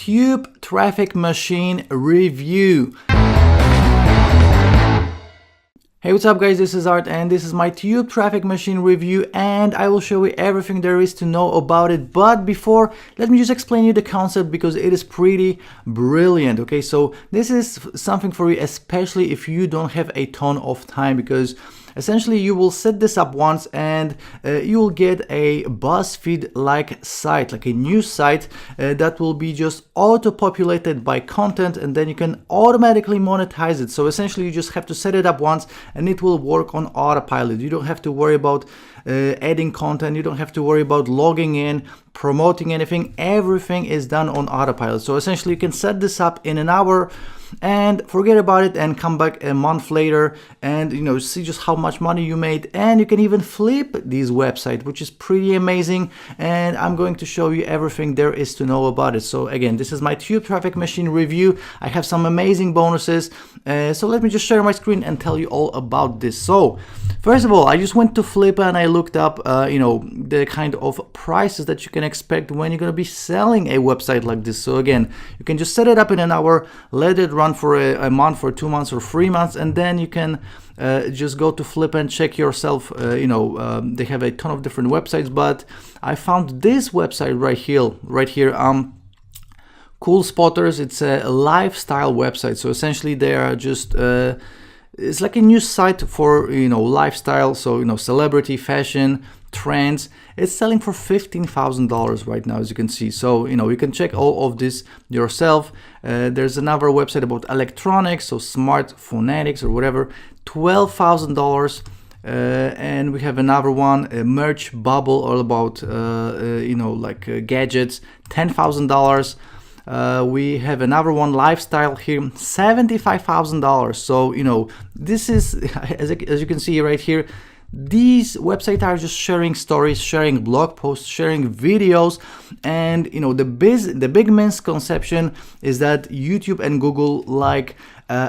Tube Traffic Machine Review. Hey, what's up guys, this is Art and this is my Tube Traffic Machine review, and I will show you everything there is to know about it. But before, let me just explain you the concept because it is pretty brilliant. Okay, so this is something for you, especially if you don't have a ton of time, because essentially you will set this up once and you will get a BuzzFeed like site, like a news site that will be just auto-populated by content, and then you can automatically monetize it. So essentially you just have to set it up once and it will work on autopilot. You don't have to worry about adding content, you don't have to worry about logging in, promoting anything. Everything is done on autopilot. So essentially you can set this up in an hour and forget about it and come back a month later and see just how much money you made. And you can even flip these websites, which is pretty amazing, and I'm going to show you everything there is to know about it. So again, this is my Tube Traffic Machine review. I have some amazing bonuses, so let me just share my screen and tell you all about this. So first of all, I just went to Flippa and I looked up the kind of prices that you can expect when you're going to be selling a website like this. So again, you can just set it up in an hour, let it run for a month or 2 months or 3 months, and then you can just go to Flip and check yourself. They have a ton of different websites, but I found this website right here, Cool Spotters. It's a lifestyle website. So essentially they are just it's like a news site for lifestyle, so celebrity, fashion, trends. It's selling for $15,000 right now, as you can see. So you can check all of this yourself. There's another website about electronics, so smart phonetics or whatever, $12,000. And we have another one, a merch bubble, all about gadgets, $10,000. We have another one, lifestyle here, $75,000. So this is as you can see right here, these websites are just sharing stories, sharing blog posts, sharing videos. And the big misconception is that YouTube and Google like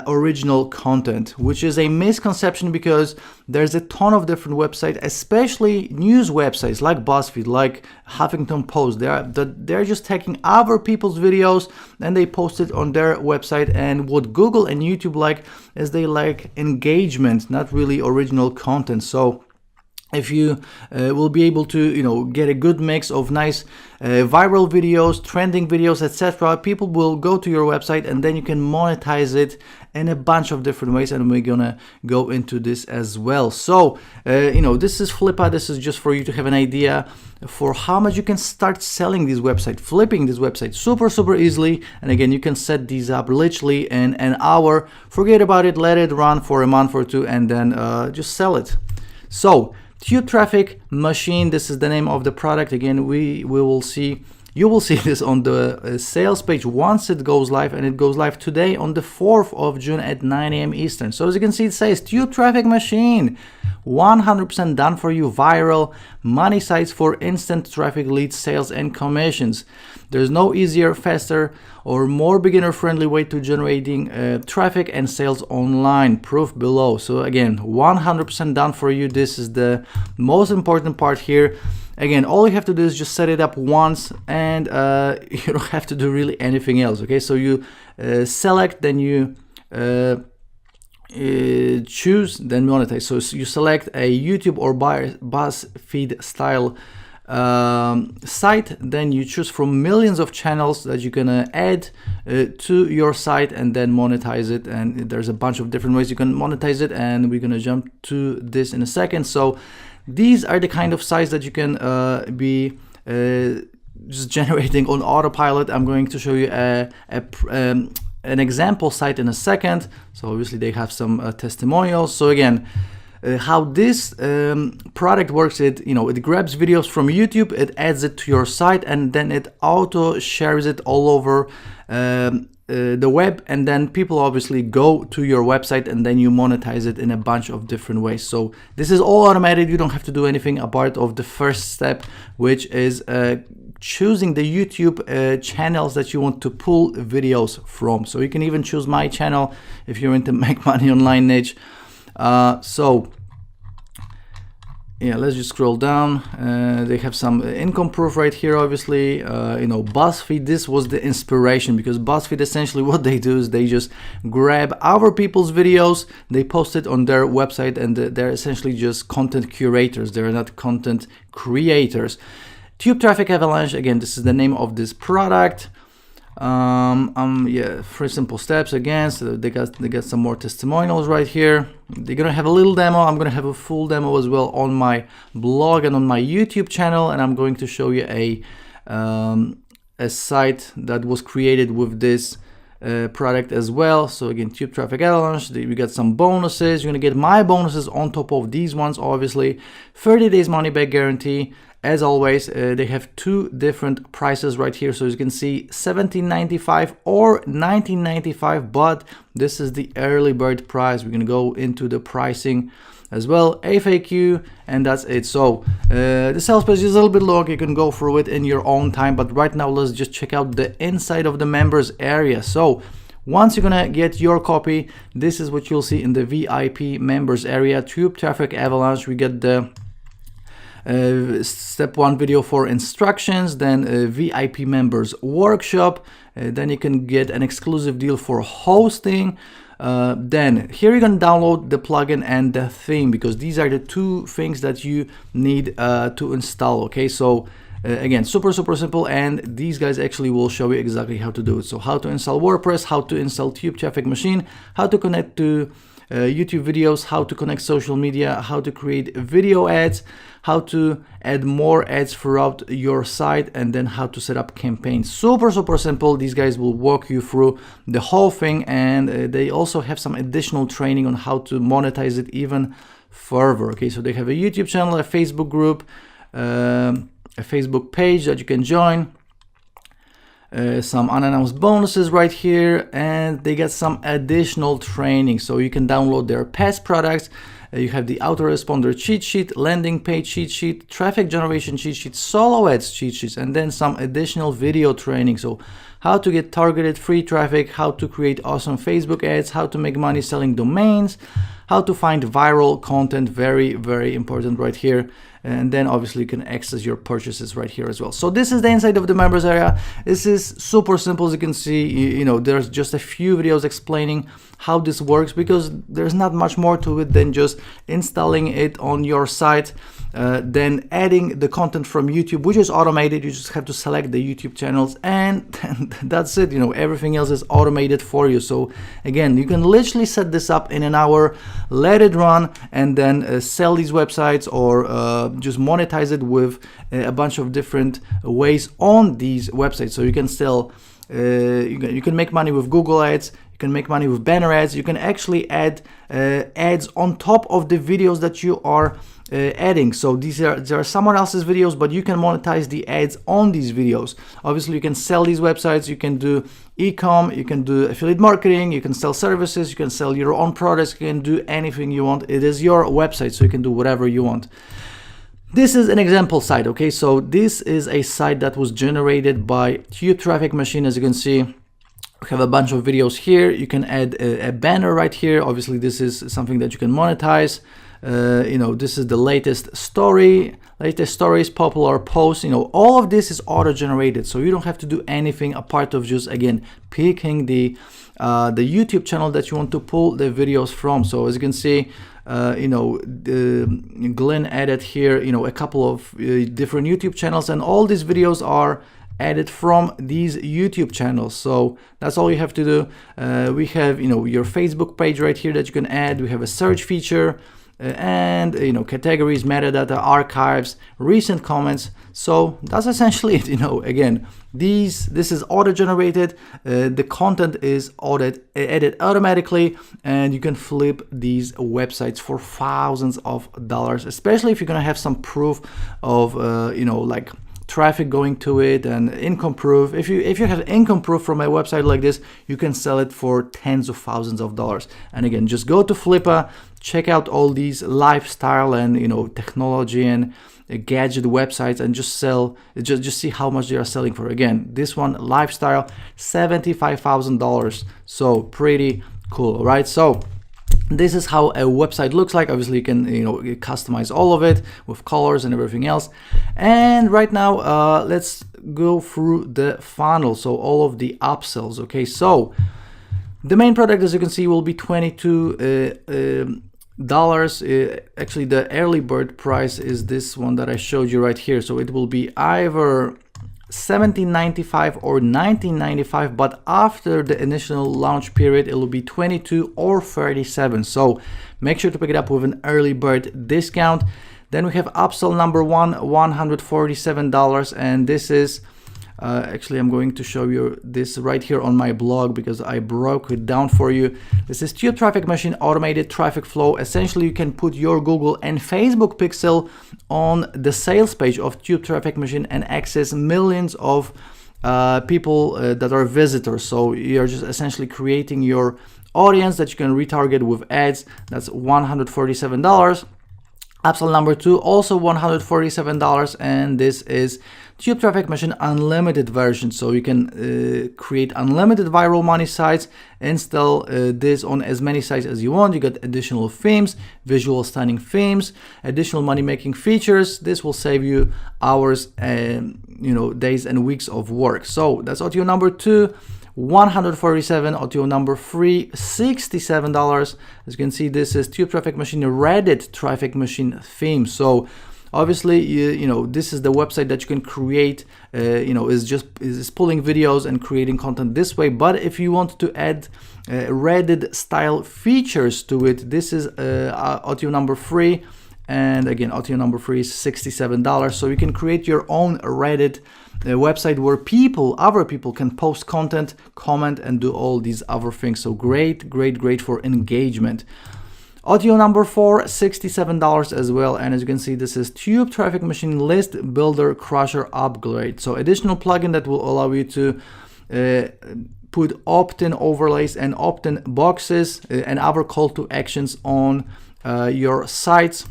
original content, which is a misconception because there's a ton of different websites, especially news websites like BuzzFeed, like Huffington Post. They're just taking other people's videos and they post it on their website. And what Google and YouTube like is they like engagement, not really original content. So if you will be able to get a good mix of nice viral videos, trending videos, etc., people will go to your website and then you can monetize it in a bunch of different ways, and we're gonna go into this as well. So this is Flippa. This is just for you to have an idea for how much you can start selling this website, flipping this website super easily. And again, you can set these up literally in an hour. Forget about it, let it run for a month or two, and then just sell it. So Tube Traffic Machine, this is the name of the product. Again, you will see this on the sales page once it goes live, and it goes live today on the 4th of June at 9 a.m. Eastern. So as you can see, it says Tube Traffic Machine, 100% done for you, viral money sites for instant traffic, leads, sales, and commissions. There's no easier, faster, or more beginner-friendly way to generating traffic and sales online. Proof below. So again, 100% done for you. This is the most important part here. Again, all you have to do is just set it up once, and you don't have to do really anything else. Okay, so you select, then you choose, then monetize. So you select a YouTube or BuzzFeed style site, then you choose from millions of channels that you're gonna add to your site and then monetize it. And there's a bunch of different ways you can monetize it, and we're gonna jump to this in a second. So these are the kind of sites that you can be just generating on autopilot. I'm going to show you an example site in a second. So obviously they have some testimonials. So again, how this product works, it grabs videos from YouTube, it adds it to your site, and then it auto shares it all over the web, and then people obviously go to your website and then you monetize it in a bunch of different ways. So this is all automated. You don't have to do anything apart of the first step, which is choosing the YouTube channels that you want to pull videos from. So you can even choose my channel if you're into make money online niche. So yeah, let's just scroll down. They have some income proof right here, obviously. You know, BuzzFeed, this was the inspiration, because BuzzFeed, essentially what they do is they just grab our people's videos, they post it on their website, and they're essentially just content curators. They're not content creators. Tube Traffic Avalanche, again, this is the name of this product. Yeah, 3 simple steps again. So they got some more testimonials right here. They're gonna have a little demo. I'm gonna have a full demo as well on my blog and on my YouTube channel, and I'm going to show you a site that was created with this product as well. So again, Tube Traffic Avalanche, we got some bonuses. You're gonna get my bonuses on top of these ones, obviously. 30 days money back guarantee. As always, they have 2 different prices right here. So you can see $17.95 or $19.95, but this is the early bird price. We're gonna go into the pricing as well, FAQ, and that's it. So the sales page is a little bit long. You can go through it in your own time, but right now let's just check out the inside of the members area. So once you're gonna get your copy, this is what you'll see in the VIP members area. Tube Traffic Avalanche, we get the step 1 video for instructions, then a VIP members workshop, then you can get an exclusive deal for hosting. Then here you can download the plugin and the theme, because these are the 2 things that you need to install. Okay, so again, super simple, and these guys actually will show you exactly how to do it. So how to install WordPress, how to install Tube Traffic Machine, how to connect to YouTube videos, how to connect social media, how to create video ads, how to add more ads throughout your site, and then how to set up campaigns. Super simple. These guys will walk you through the whole thing, and they also have some additional training on how to monetize it even further. Okay, so they have a YouTube channel, a Facebook group, a Facebook page that you can join. Some unannounced bonuses right here, and they got some additional training, so you can download their past products. You have the autoresponder cheat sheet, landing page cheat sheet, traffic generation cheat sheet, solo ads cheat sheets, and then some additional video training. So how to get targeted free traffic, how to create awesome Facebook ads, how to make money selling domains, how to find viral content, very important right here. And then obviously you can access your purchases right here as well. So this is the inside of the members area. This is super simple. As you can see, you know, there's just a few videos explaining how this works, because there's not much more to it than just installing it on your site, then adding the content from YouTube, which is automated. You just have to select the YouTube channels, and that's it. You know, everything else is automated for you. So again, you can literally set this up in an hour, let it run, and then sell these websites, or just monetize it with a bunch of different ways on these websites. So you can sell, you can make money with Google ads, you can make money with banner ads, you can actually add ads on top of the videos that you are adding. So there are someone else's videos, but you can monetize the ads on these videos. Obviously you can sell these websites, you can do e-com, you can do affiliate marketing, you can sell services, you can sell your own products, you can do anything you want. It is your website, so you can do whatever you want. This is an example site. Okay, so this is a site that was generated by Tube Traffic Machine. As you can see, we have a bunch of videos here. You can add a banner right here. Obviously this is something that you can monetize. You know, this is the latest stories, popular posts. You know, all of this is auto-generated, so you don't have to do anything apart of just, again, picking the YouTube channel that you want to pull the videos from. So as you can see, you know, Glenn added here, you know, a couple of different YouTube channels, and all these videos are added from these YouTube channels. So that's all you have to do. We have, you know, your Facebook page right here that you can add. We have a search feature, and you know, categories, metadata, archives, recent comments. So that's essentially it. You know, again, this is auto-generated. The content is added automatically, and you can flip these websites for thousands of dollars, especially if you're gonna have some proof of you know, like traffic going to it and income proof. If you have income proof from a website like this, you can sell it for tens of thousands of dollars. And again, just go to Flippa, check out all these lifestyle and, you know, technology and gadget websites, and just see how much they are selling for. Again, this one, lifestyle, $75,000. So pretty cool, right? So This is how a website looks like. Obviously you can customize all of it with colors and everything else. And right now let's go through the funnel, so all of the upsells. Okay, so the main product, as you can see, will be $22 actually the early bird price is this one that I showed you right here, so it will be either $17.95 or $19.95, but after the initial launch period it will be $22 or $37. So make sure to pick it up with an early bird discount. Then we have upsell number one, $147, and this is actually I'm going to show you this right here on my blog because I broke it down for you. This is Tube Traffic Machine automated traffic flow. Essentially you can put your Google and Facebook pixel on the sales page of Tube Traffic Machine and access millions of people that are visitors. So you're just essentially creating your audience that you can retarget with ads. That's $147. Upsell number two, also $147, and this is Tube Traffic Machine Unlimited version. So you can create unlimited viral money sites, install this on as many sites as you want. You get additional themes, visual stunning themes, additional money making features. This will save you hours and days and weeks of work. So that's OTO number two, $147. OTO number three, $67. As you can see, this is Tube Traffic Machine Reddit Traffic Machine theme. So obviously this is the website that you can create, is pulling videos and creating content this way. But if you want to add Reddit style features to it, this is OTO number three. And again, OTO number three is $67. So you can create your own Reddit website where other people can post content, comment, and do all these other things. So great for engagement. OTO number four, $67 as well. And as you can see, this is Tube Traffic Machine List Builder Crusher Upgrade. So additional plugin that will allow you to put opt-in overlays and opt-in boxes and other call to actions on your sites.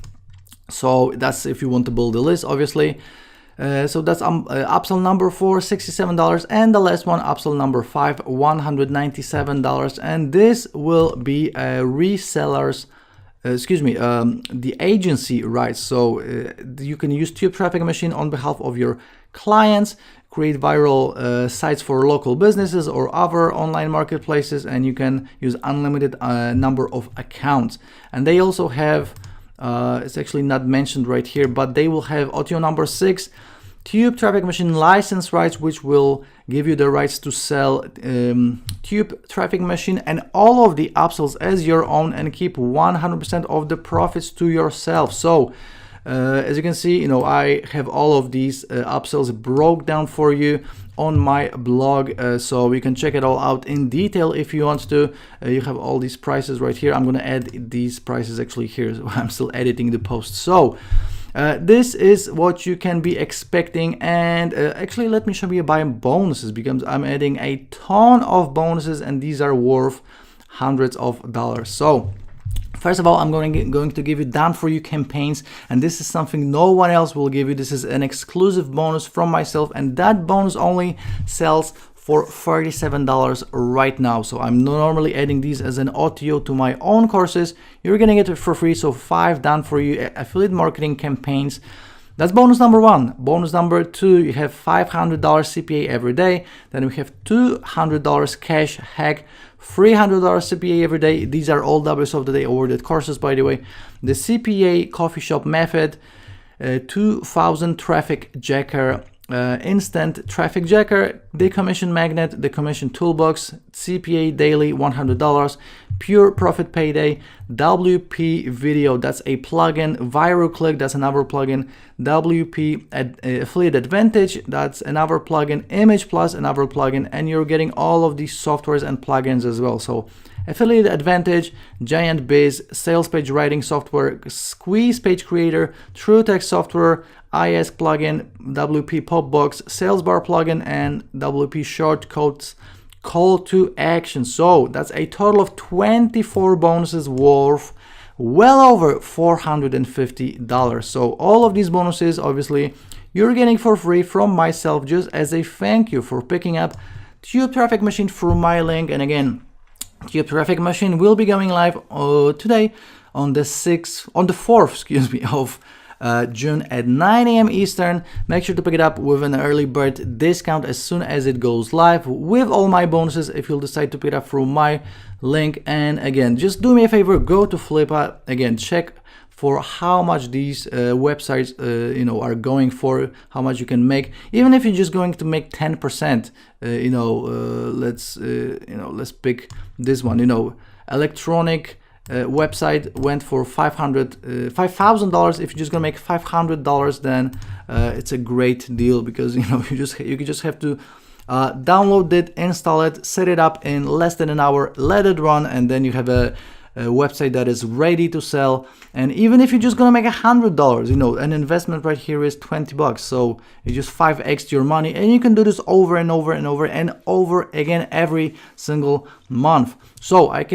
So that's if you want to build a list, obviously. So that's upsell number four, $67, and the last one, upsell number five, $197, and this will be resellers, the agency rights. So you can use Tube Traffic Machine on behalf of your clients, create viral sites for local businesses or other online marketplaces, and you can use unlimited number of accounts. And they also have it's actually not mentioned right here, but they will have OTO number six, Tube Traffic Machine license rights, which will give you the rights to sell Tube Traffic Machine and all of the upsells as your own and keep 100% of the profits to yourself. So as you can see, I have all of these upsells broke down for you on my blog, so you can check it all out in detail if you want to. You have all these prices right here. I'm going to add these prices actually here. So I'm still editing the post. So this is what you can be expecting, and actually let me show you my bonuses, because I'm adding a ton of bonuses and these are worth hundreds of dollars. So first of all, I'm going to give you done for you campaigns, and this is something no one else will give you. This is an exclusive bonus from myself, and that bonus only sells for $37 right now. So I'm normally adding these as an OTO to my own courses. You're gonna get it for free. So 5 done for you affiliate marketing campaigns. That's bonus number one. Bonus number two, you have $500 CPA every day. Then we have $200 cash hack, $300 CPA every day. These are all W's of the Day awarded courses, by the way. The CPA coffee shop method, 2000 traffic jacker, instant traffic jacker, the commission magnet, the commission toolbox, CPA daily $100, pure profit payday, WP video, that's a plugin, viral click, that's another plugin, WP affiliate advantage, that's another plugin, image plus another plugin, and you're getting all of these softwares and plugins as well. So affiliate advantage, giant biz, sales page writing software, squeeze page creator, true text software, IS plugin, WP pop box, sales bar plugin, and WP shortcodes call to action. So that's a total of 24 bonuses worth well over $450. So all of these bonuses, obviously, you're getting for free from myself, just as a thank you for picking up Tube Traffic Machine through my link. And again, Tube Traffic Machine will be going live today on the 4th, excuse me, of June at 9 a.m. Eastern. Make sure to pick it up with an early bird discount as soon as it goes live with all my bonuses if you'll decide to pick it up through my link. And again, just do me a favor, go to Flippa, again, check for how much these websites are going for, how much you can make. Even if you're just going to make 10%, let's pick this one. Electronic website went for $5,000. If you're just gonna make $500, then it's a great deal, because you just have to download it, install it, set it up in less than an hour, let it run, and then you have a website that is ready to sell. And even if you're just gonna make $100, an investment right here is $20, so you just 5x your money, and you can do this over and over and over and over again every single month. So I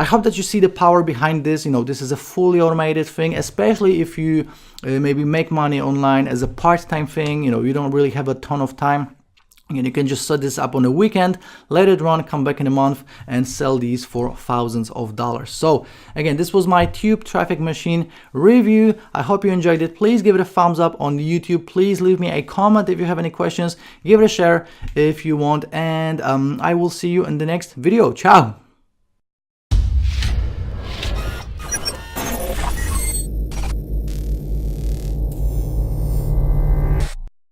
hope that you see the power behind this. This is a fully automated thing, especially if you maybe make money online as a part-time thing. You don't really have a ton of time. And you can just set this up on a weekend, let it run, come back in a month, and sell these for thousands of dollars. So again, this was my Tube Traffic Machine review. I hope you enjoyed it. Please give it a thumbs up on YouTube. Please leave me a comment if you have any questions. Give it a share if you want. And I will see you in the next video. Ciao.